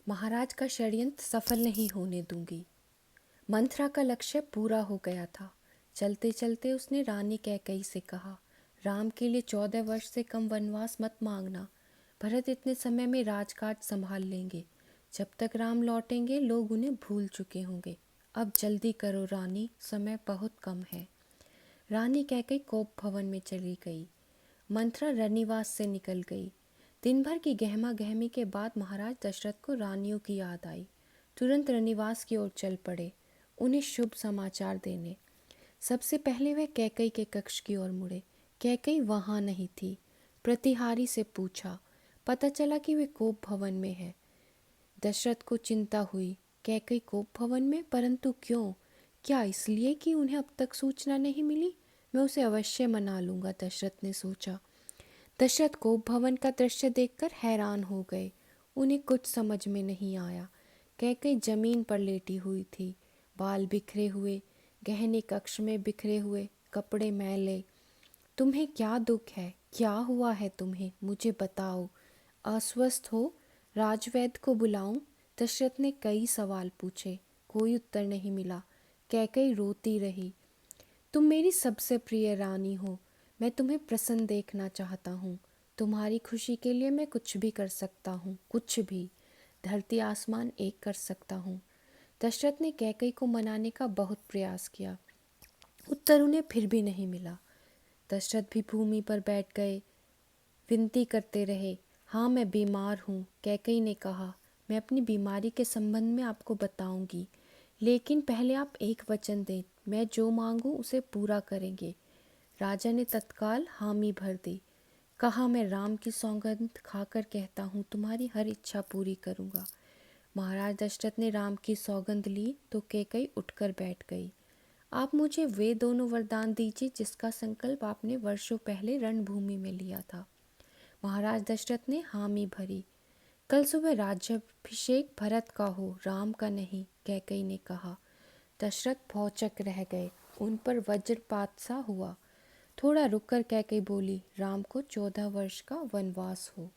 महाराज का षड्यंत्र सफल नहीं होने दूंगी। मंथरा का लक्ष्य पूरा हो गया था। चलते चलते उसने रानी कैकेयी से कहा, राम के लिए 14 वर्ष से कम वनवास मत मांगना। भरत इतने समय में राजकाज संभाल लेंगे। जब तक राम लौटेंगे लोग उन्हें भूल चुके होंगे। अब जल्दी करो रानी, समय बहुत कम है। रानी कैकेयी कोप भवन में चली गई। मंथरा रनिवास से निकल गई। दिन भर की गहमा गहमी के बाद महाराज दशरथ को रानियों की याद आई। तुरंत रनिवास की ओर चल पड़े, उन्हें शुभ समाचार देने। सबसे पहले वे कैकेयी के कक्ष की ओर मुड़े। कैकेयी वहां नहीं थी। प्रतिहारी से पूछा, पता चला कि वे कोप भवन में है। दशरथ को चिंता हुई। कैकेयी कोप भवन में, परंतु क्यों? क्या इसलिए कि उन्हें अब तक सूचना नहीं मिली? मैं उसे अवश्य मना लूंगा, दशरथ ने सोचा। दशरथ कोप भवन का दृश्य देखकर हैरान हो गए। उन्हें कुछ समझ में नहीं आया। कैकेयी जमीन पर लेटी हुई थी, बाल बिखरे हुए, गहने कक्ष में बिखरे हुए, कपड़े मैले। तुम्हें क्या दुख है? क्या हुआ है तुम्हें? मुझे बताओ। अस्वस्थ हो? राजवैद्य को बुलाऊं? दशरथ ने कई सवाल पूछे, कोई उत्तर नहीं मिला। कैकेयी रोती रही। तुम मेरी सबसे प्रिय रानी हो। मैं तुम्हें प्रसन्न देखना चाहता हूँ। तुम्हारी खुशी के लिए मैं कुछ भी कर सकता हूँ, कुछ भी। धरती आसमान एक कर सकता हूँ। दशरथ ने कैकेयी को मनाने का बहुत प्रयास किया। उत्तर उन्हें फिर भी नहीं मिला। दशरथ भी भूमि पर बैठ गए, विनती करते रहे। हाँ, मैं बीमार हूँ, कैकेयी ने कहा। मैं अपनी बीमारी के संबंध में आपको बताऊंगी, लेकिन पहले आप एक वचन दें। मैं जो मांगूं उसे पूरा करेंगे। राजा ने तत्काल हामी भर दी। कहा, मैं राम की सौगंध खाकर कहता हूँ, तुम्हारी हर इच्छा पूरी करूँगा। महाराज दशरथ ने राम की सौगंध ली तो कैकेयी उठकर बैठ गई। आप मुझे वे दोनों वरदान दीजिए जिसका संकल्प आपने वर्षों पहले रणभूमि में लिया था। महाराज दशरथ ने हामी भरी। कल सुबह राज्याभिषेक भरत का हो, राम का नहीं, कैकेयी ने कहा। दशरथ भौचक रह गए। उन पर वज्रपात सा हुआ। थोड़ा रुककर कैकेयी बोली, राम को 14 वर्ष का वनवास हो।